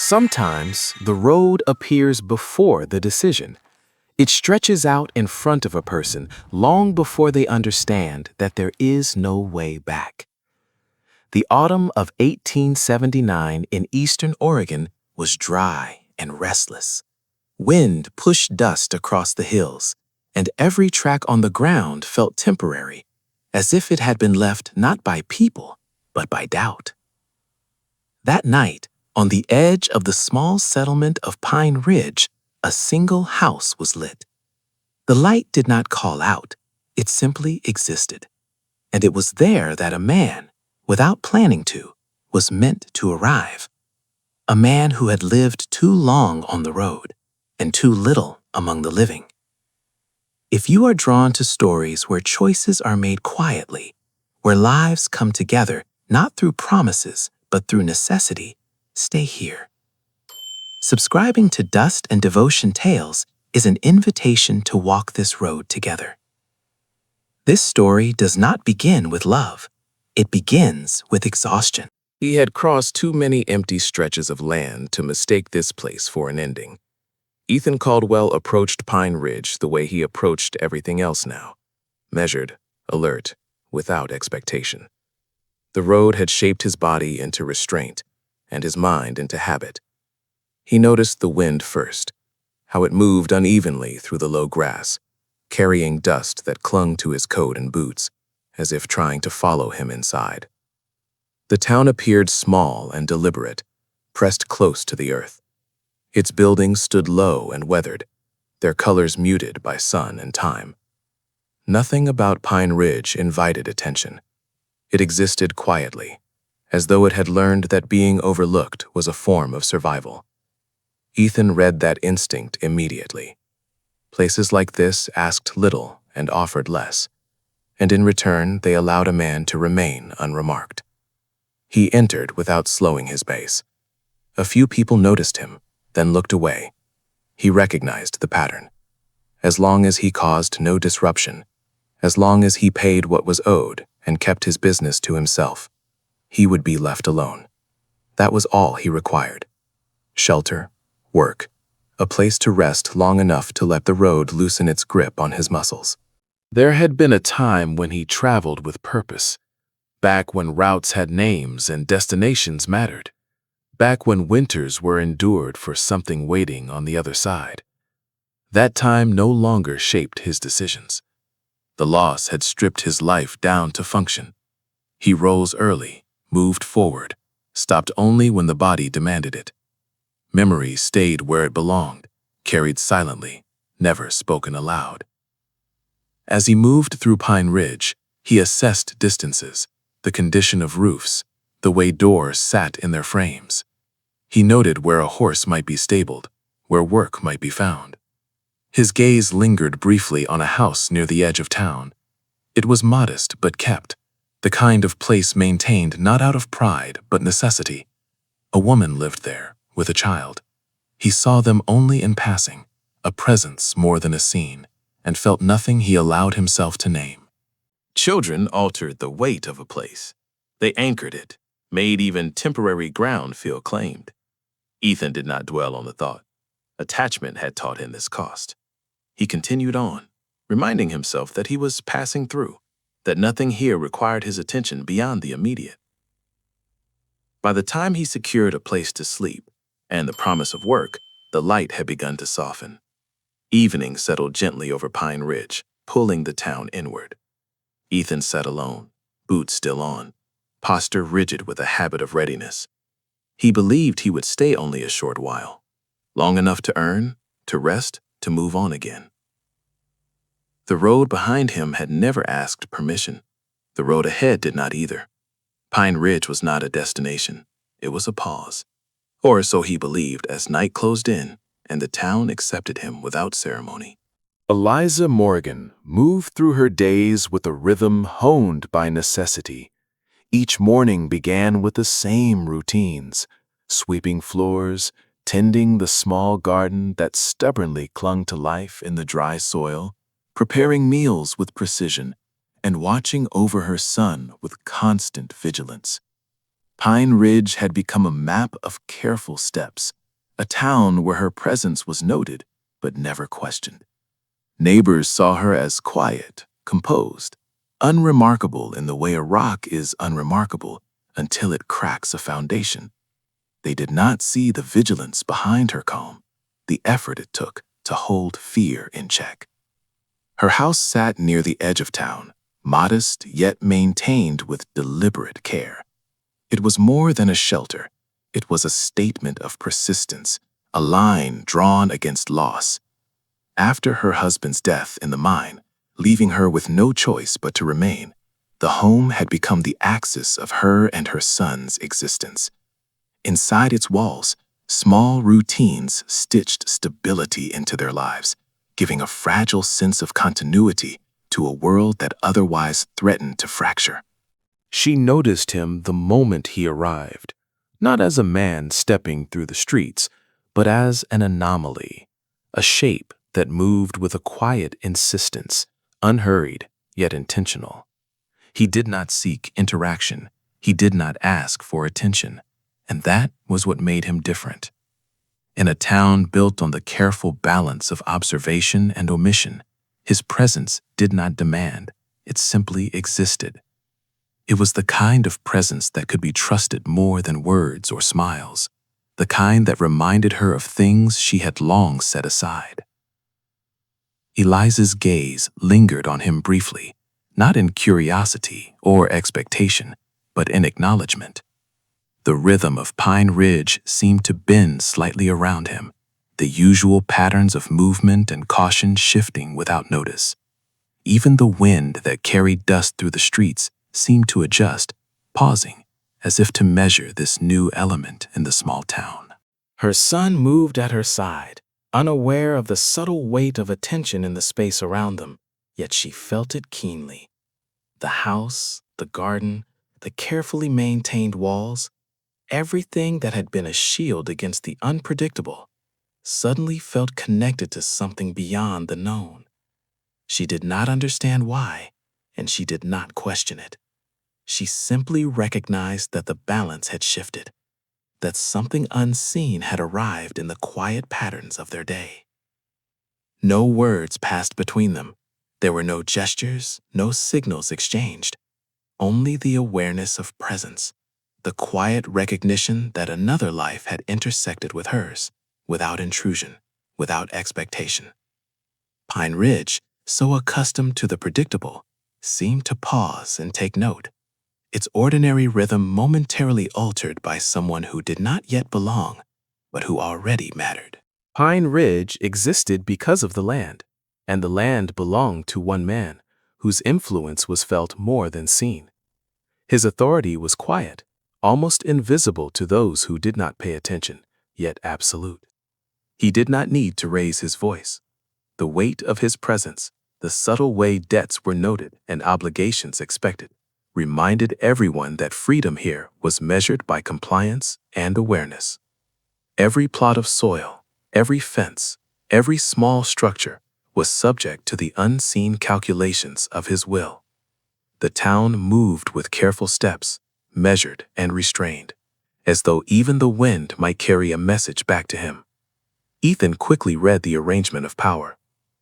Sometimes the road appears before the decision. It stretches out in front of a person long before they understand that there is no way back. The autumn of 1879 in eastern Oregon was dry and restless. Wind pushed dust across the hills, and every track on the ground felt temporary, as if it had been left not by people, but by doubt. That night, on the edge of the small settlement of Pine Ridge, a single house was lit. The light did not call out, it simply existed. And it was there that a man, without planning to, was meant to arrive. A man who had lived too long on the road and too little among the living. If you are drawn to stories where choices are made quietly, where lives come together not through promises but through necessity, stay here. Subscribing to Dust and Devotion Tales is an invitation to walk this road together. This story does not begin with love. It begins with exhaustion. He had crossed too many empty stretches of land to mistake this place for an ending. Ethan Caldwell approached Pine Ridge the way he approached everything else now, measured, alert, without expectation. The road had shaped his body into restraint and his mind into habit. He noticed the wind first, how it moved unevenly through the low grass, carrying dust that clung to his coat and boots, as if trying to follow him inside. The town appeared small and deliberate, pressed close to the earth. Its buildings stood low and weathered, their colors muted by sun and time. Nothing about Pine Ridge invited attention. It existed quietly, as though it had learned that being overlooked was a form of survival. Ethan read that instinct immediately. Places like this asked little and offered less, and in return they allowed a man to remain unremarked. He entered without slowing his pace. A few people noticed him, then looked away. He recognized the pattern. As long as he caused no disruption, as long as he paid what was owed and kept his business to himself, he would be left alone. That was all he required. Shelter, work, a place to rest long enough to let the road loosen its grip on his muscles. There had been a time when he traveled with purpose, back when routes had names and destinations mattered, back when winters were endured for something waiting on the other side. That time no longer shaped his decisions. The loss had stripped his life down to function. He rose early, moved forward, stopped only when the body demanded it. Memory stayed where it belonged, carried silently, never spoken aloud. As he moved through Pine Ridge, he assessed distances, the condition of roofs, the way doors sat in their frames. He noted where a horse might be stabled, where work might be found. His gaze lingered briefly on a house near the edge of town. It was modest but kept, the kind of place maintained not out of pride but necessity. A woman lived there, with a child. He saw them only in passing, a presence more than a scene, and felt nothing he allowed himself to name. Children altered the weight of a place. They anchored it, made even temporary ground feel claimed. Ethan did not dwell on the thought. Attachment had taught him this cost. He continued on, reminding himself that he was passing through, that nothing here required his attention beyond the immediate. By the time he secured a place to sleep and the promise of work, the light had begun to soften. Evening settled gently over Pine Ridge, pulling the town inward. Ethan sat alone, boots still on, posture rigid with a habit of readiness. He believed he would stay only a short while, long enough to earn, to rest, to move on again. The road behind him had never asked permission. The road ahead did not either. Pine Ridge was not a destination. It was a pause. Or so he believed as night closed in and the town accepted him without ceremony. Eliza Morgan moved through her days with a rhythm honed by necessity. Each morning began with the same routines, sweeping floors, tending the small garden that stubbornly clung to life in the dry soil, preparing meals with precision, and watching over her son with constant vigilance. Pine Ridge had become a map of careful steps, a town where her presence was noted but never questioned. Neighbors saw her as quiet, composed, unremarkable in the way a rock is unremarkable until it cracks a foundation. They did not see the vigilance behind her calm, the effort it took to hold fear in check. Her house sat near the edge of town, modest yet maintained with deliberate care. It was more than a shelter. It was a statement of persistence, a line drawn against loss. After her husband's death in the mine, leaving her with no choice but to remain, the home had become the axis of her and her son's existence. Inside its walls, small routines stitched stability into their lives, giving a fragile sense of continuity to a world that otherwise threatened to fracture. She noticed him the moment he arrived, not as a man stepping through the streets, but as an anomaly, a shape that moved with a quiet insistence, unhurried yet intentional. He did not seek interaction. He did not ask for attention, and that was what made him different. In a town built on the careful balance of observation and omission, his presence did not demand, it simply existed. It was the kind of presence that could be trusted more than words or smiles, the kind that reminded her of things she had long set aside. Eliza's gaze lingered on him briefly, not in curiosity or expectation, but in acknowledgement. The rhythm of Pine Ridge seemed to bend slightly around him, the usual patterns of movement and caution shifting without notice. Even the wind that carried dust through the streets seemed to adjust, pausing, as if to measure this new element in the small town. Her son moved at her side, unaware of the subtle weight of attention in the space around them, yet she felt it keenly. The house, the garden, the carefully maintained walls, everything that had been a shield against the unpredictable, suddenly felt connected to something beyond the known. She did not understand why, and she did not question it. She simply recognized that the balance had shifted, that something unseen had arrived in the quiet patterns of their day. No words passed between them. There were no gestures, no signals exchanged, only the awareness of presence, the quiet recognition that another life had intersected with hers, without intrusion, without expectation. Pine Ridge, so accustomed to the predictable, seemed to pause and take note, its ordinary rhythm momentarily altered by someone who did not yet belong, but who already mattered. Pine Ridge existed because of the land, and the land belonged to one man, whose influence was felt more than seen. His authority was quiet, almost invisible to those who did not pay attention, yet absolute. He did not need to raise his voice. The weight of his presence, the subtle way debts were noted and obligations expected, reminded everyone that freedom here was measured by compliance and awareness. Every plot of soil, every fence, every small structure was subject to the unseen calculations of his will. The town moved with careful steps, measured and restrained, as though even the wind might carry a message back to him. Ethan quickly read the arrangement of power.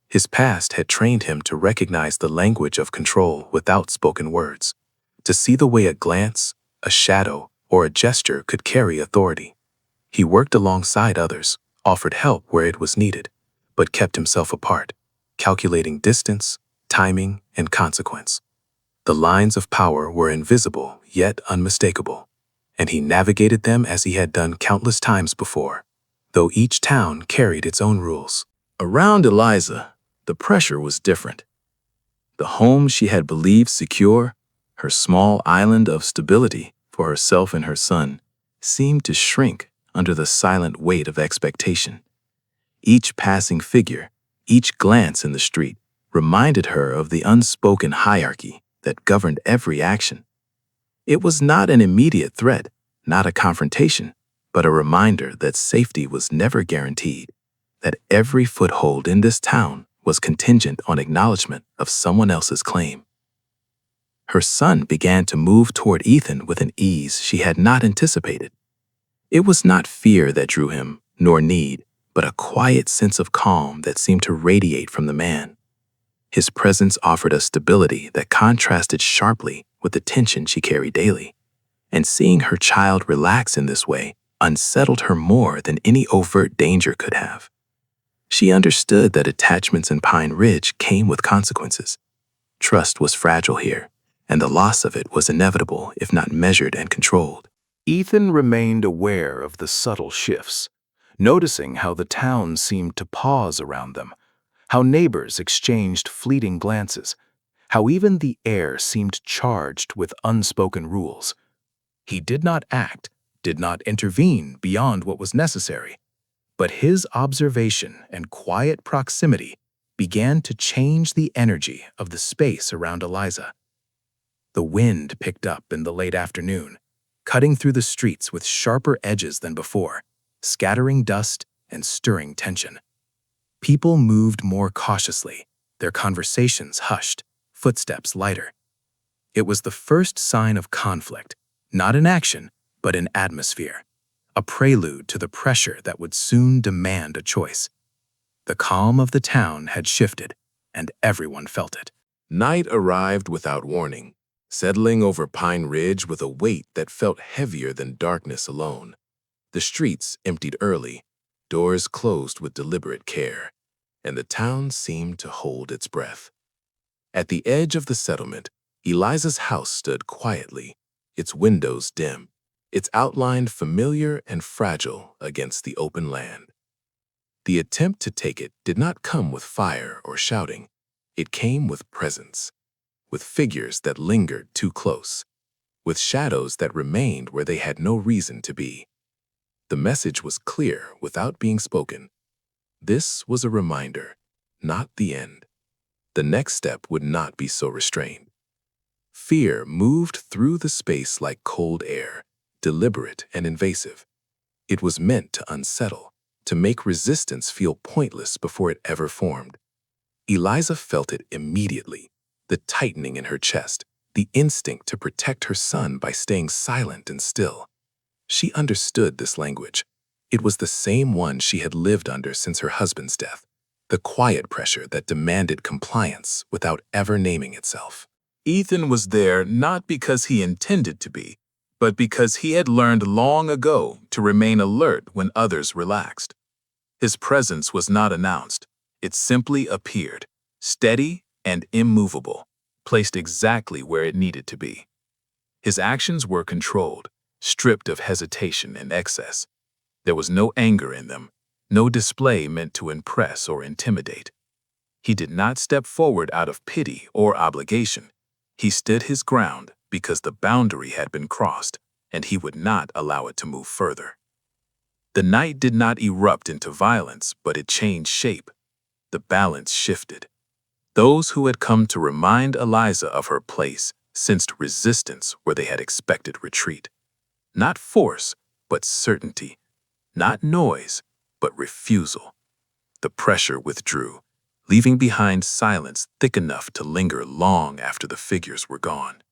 His past had trained him to recognize the language of control without spoken words, to see the way a glance, a shadow, or a gesture could carry authority. He worked alongside others, offered help where it was needed, but kept himself apart, calculating distance, timing, and consequence. The lines of power were invisible yet unmistakable, and he navigated them as he had done countless times before, though each town carried its own rules. Around Eliza, the pressure was different. The home she had believed secure, her small island of stability for herself and her son, seemed to shrink under the silent weight of expectation. Each passing figure, each glance in the street, reminded her of the unspoken hierarchy that governed every action. It was not an immediate threat, not a confrontation, but a reminder that safety was never guaranteed, that every foothold in this town was contingent on acknowledgement of someone else's claim. Her son began to move toward Ethan with an ease she had not anticipated. It was not fear that drew him, nor need, but a quiet sense of calm that seemed to radiate from the man. His presence offered a stability that contrasted sharply with the tension she carried daily, and seeing her child relax in this way unsettled her more than any overt danger could have. She understood that attachments in Pine Ridge came with consequences. Trust was fragile here, and the loss of it was inevitable if not measured and controlled. Ethan remained aware of the subtle shifts, noticing how the town seemed to pause around them, how neighbors exchanged fleeting glances, how even the air seemed charged with unspoken rules. He did not act, did not intervene beyond what was necessary, but his observation and quiet proximity began to change the energy of the space around Eliza. The wind picked up in the late afternoon, cutting through the streets with sharper edges than before, scattering dust and stirring tension. People moved more cautiously, their conversations hushed, footsteps lighter. It was the first sign of conflict, not in action, but in atmosphere, a prelude to the pressure that would soon demand a choice. The calm of the town had shifted, and everyone felt it. Night arrived without warning, settling over Pine Ridge with a weight that felt heavier than darkness alone. The streets emptied early, doors closed with deliberate care, and the town seemed to hold its breath. At the edge of the settlement, Eliza's house stood quietly, its windows dim, its outline familiar and fragile against the open land. The attempt to take it did not come with fire or shouting. It came with presence, with figures that lingered too close, with shadows that remained where they had no reason to be. The message was clear without being spoken. This was a reminder, not the end. The next step would not be so restrained. Fear moved through the space like cold air, deliberate and invasive. It was meant to unsettle, to make resistance feel pointless before it ever formed. Eliza felt it immediately, the tightening in her chest, the instinct to protect her son by staying silent and still. She understood this language. It was the same one she had lived under since her husband's death, the quiet pressure that demanded compliance without ever naming itself. Ethan was there not because he intended to be, but because he had learned long ago to remain alert when others relaxed. His presence was not announced. It simply appeared, steady and immovable, placed exactly where it needed to be. His actions were controlled, stripped of hesitation and excess. There was no anger in them, no display meant to impress or intimidate. He did not step forward out of pity or obligation. He stood his ground because the boundary had been crossed, and he would not allow it to move further. The night did not erupt into violence, but it changed shape. The balance shifted. Those who had come to remind Eliza of her place sensed resistance where they had expected retreat. Not force, but certainty. Not noise, but refusal. The pressure withdrew, leaving behind silence thick enough to linger long after the figures were gone.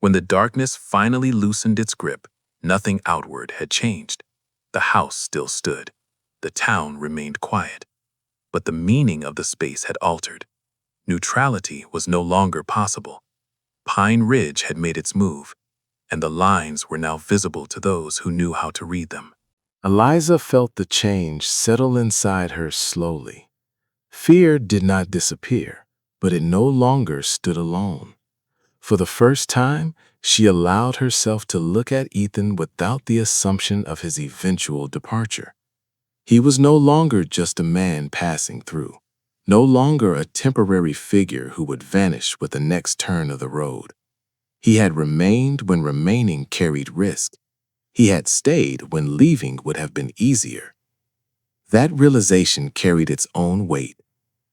When the darkness finally loosened its grip, nothing outward had changed. The house still stood. The town remained quiet. But the meaning of the space had altered. Neutrality was no longer possible. Pine Ridge had made its move, and the lines were now visible to those who knew how to read them. Eliza felt the change settle inside her slowly. Fear did not disappear, but it no longer stood alone. For the first time, she allowed herself to look at Ethan without the assumption of his eventual departure. He was no longer just a man passing through, no longer a temporary figure who would vanish with the next turn of the road. He had remained when remaining carried risk. He had stayed when leaving would have been easier. That realization carried its own weight.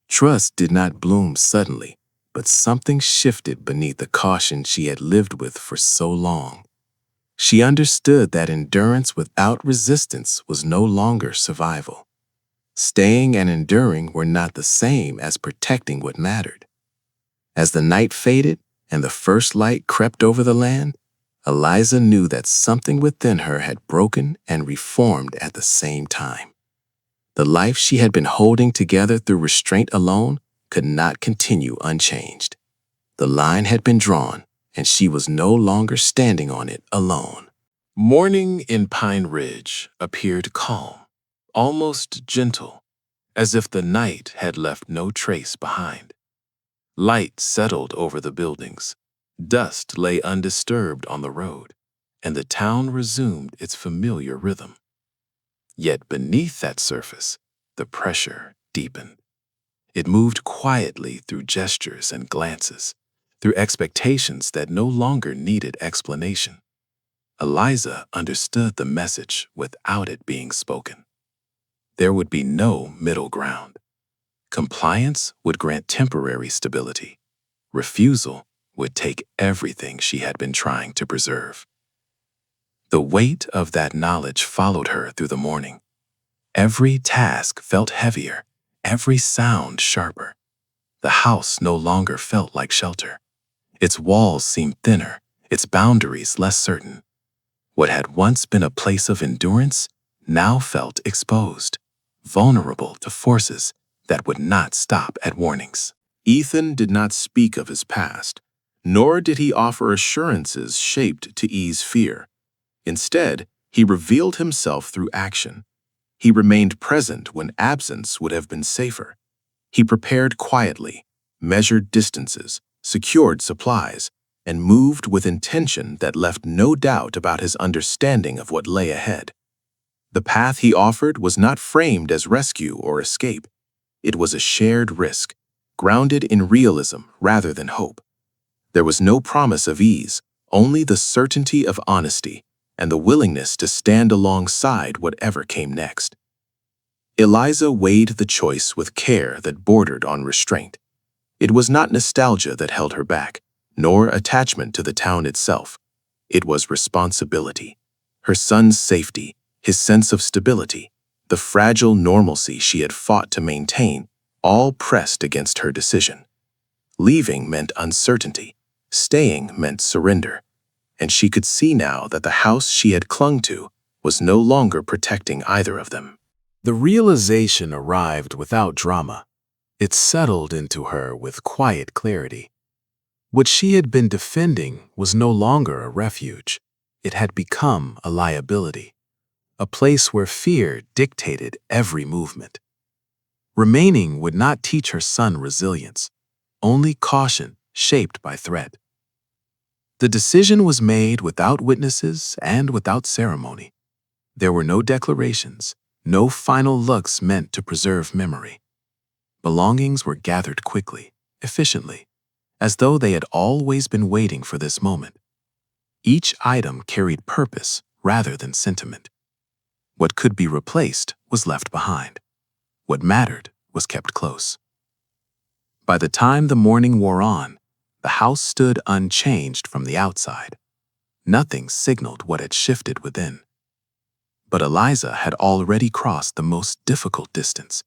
Trust did not bloom suddenly, but something shifted beneath the caution she had lived with for so long. She understood that endurance without resistance was no longer survival. Staying and enduring were not the same as protecting what mattered. As the night faded and the first light crept over the land, Eliza knew that something within her had broken and reformed at the same time. The life she had been holding together through restraint alone could not continue unchanged. The line had been drawn, and she was no longer standing on it alone. Morning in Pine Ridge appeared calm, almost gentle, as if the night had left no trace behind. Light settled over the buildings, dust lay undisturbed on the road, and the town resumed its familiar rhythm. Yet beneath that surface, the pressure deepened. It moved quietly through gestures and glances, through expectations that no longer needed explanation. Eliza understood the message without it being spoken. There would be no middle ground. Compliance would grant temporary stability. Refusal would take everything she had been trying to preserve. The weight of that knowledge followed her through the morning. Every task felt heavier, every sound sharper. The house no longer felt like shelter. Its walls seemed thinner, its boundaries less certain. What had once been a place of endurance now felt exposed, vulnerable to forces that would not stop at warnings. Ethan did not speak of his past, nor did he offer assurances shaped to ease fear. Instead, he revealed himself through action. He remained present when absence would have been safer. He prepared quietly, measured distances, secured supplies, and moved with intention that left no doubt about his understanding of what lay ahead. The path he offered was not framed as rescue or escape. It was a shared risk, grounded in realism rather than hope. There was no promise of ease, only the certainty of honesty and the willingness to stand alongside whatever came next. Eliza weighed the choice with care that bordered on restraint. It was not nostalgia that held her back, nor attachment to the town itself. It was responsibility. Her son's safety, his sense of stability, the fragile normalcy she had fought to maintain, all pressed against her decision. Leaving meant uncertainty. Staying meant surrender. And she could see now that the house she had clung to was no longer protecting either of them. The realization arrived without drama. It settled into her with quiet clarity. What she had been defending was no longer a refuge. It had become a liability, a place where fear dictated every movement. Remaining would not teach her son resilience, only caution shaped by threat. The decision was made without witnesses and without ceremony. There were no declarations, no final looks meant to preserve memory. Belongings were gathered quickly, efficiently, as though they had always been waiting for this moment. Each item carried purpose rather than sentiment. What could be replaced was left behind. What mattered was kept close. By the time the morning wore on, the house stood unchanged from the outside. Nothing signaled what had shifted within. But Eliza had already crossed the most difficult distance.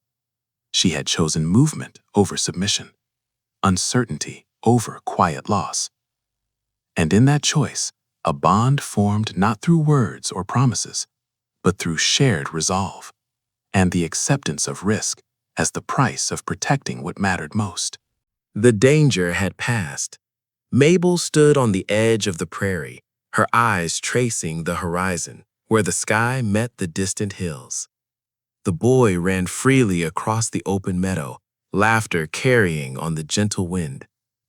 She had chosen movement over submission, uncertainty over quiet loss. And in that choice, a bond formed not through words or promises, but through shared resolve and the acceptance of risk as the price of protecting what mattered most. The danger had passed. Mabel stood on the edge of the prairie, her eyes tracing the horizon, where the sky met the distant hills. The boy ran freely across the open meadow, laughter carrying on the gentle wind,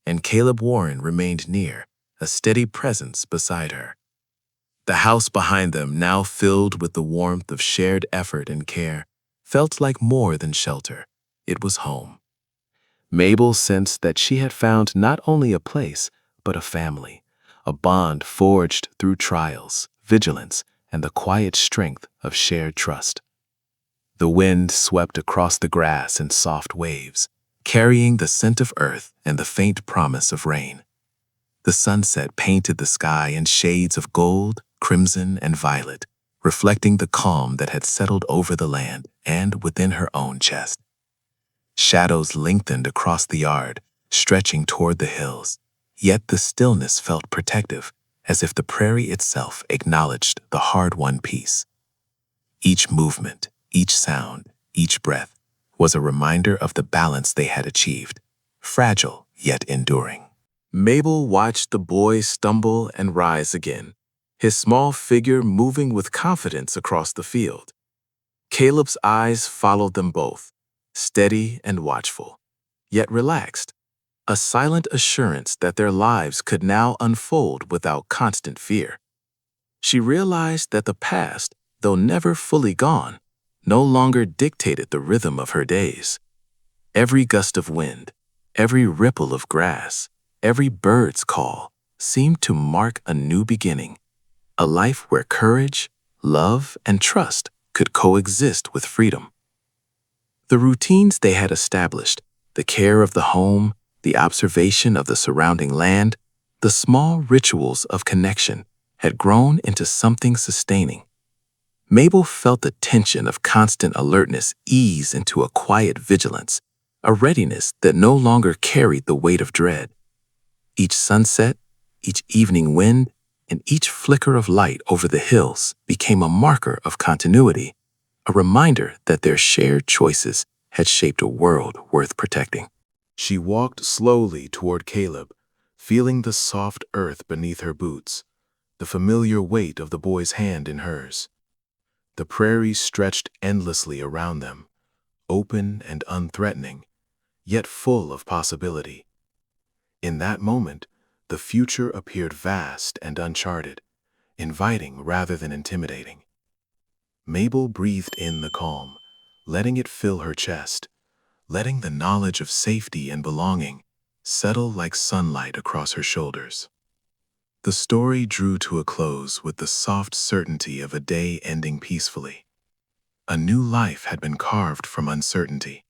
and Caleb Warren remained near, a steady presence beside her. The house behind them, now filled with the warmth of shared effort and care, felt like more than shelter. It was home. Mabel sensed that she had found not only a place, but a family, a bond forged through trials, vigilance, and the quiet strength of shared trust. The wind swept across the grass in soft waves, carrying the scent of earth and the faint promise of rain. The sunset painted the sky in shades of gold, crimson, and violet, reflecting the calm that had settled over the land and within her own chest. Shadows lengthened across the yard, stretching toward the hills, Yet the stillness felt protective, as if the prairie itself acknowledged the hard-won peace. Each movement, each sound, each breath was a reminder of the balance they had achieved, fragile yet enduring. Mabel watched the boy stumble and rise again, his small figure moving with confidence across the field. Caleb's eyes followed them both, steady and watchful, yet relaxed, a silent assurance that their lives could now unfold without constant fear. She realized that the past, though never fully gone, no longer dictated the rhythm of her days. Every gust of wind, every ripple of grass, every bird's call seemed to mark a new beginning, a life where courage, love, and trust could coexist with freedom. The routines they had established, the care of the home, the observation of the surrounding land, the small rituals of connection had grown into something sustaining. Mabel felt the tension of constant alertness ease into a quiet vigilance, a readiness that no longer carried the weight of dread. Each sunset, each evening wind, and each flicker of light over the hills became a marker of continuity, a reminder that their shared choices had shaped a world worth protecting. She walked slowly toward Caleb, feeling the soft earth beneath her boots, the familiar weight of the boy's hand in hers. The prairie stretched endlessly around them, open and unthreatening, yet full of possibility. In that moment, the future appeared vast and uncharted, inviting rather than intimidating. Mabel breathed in the calm, letting it fill her chest, letting the knowledge of safety and belonging settle like sunlight across her shoulders. The story drew to a close with the soft certainty of a day ending peacefully. A new life had been carved from uncertainty,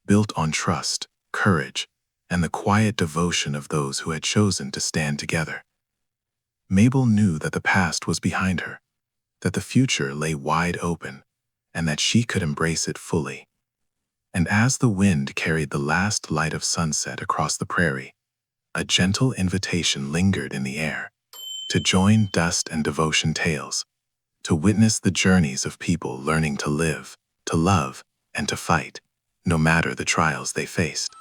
built on trust, courage, and the quiet devotion of those who had chosen to stand together. Mabel knew that the past was behind her, that the future lay wide open, and that she could embrace it fully. And as the wind carried the last light of sunset across the prairie, a gentle invitation lingered in the air, to join dust and devotion tales, to witness the journeys of people learning to live, to love, and to fight, no matter the trials they faced.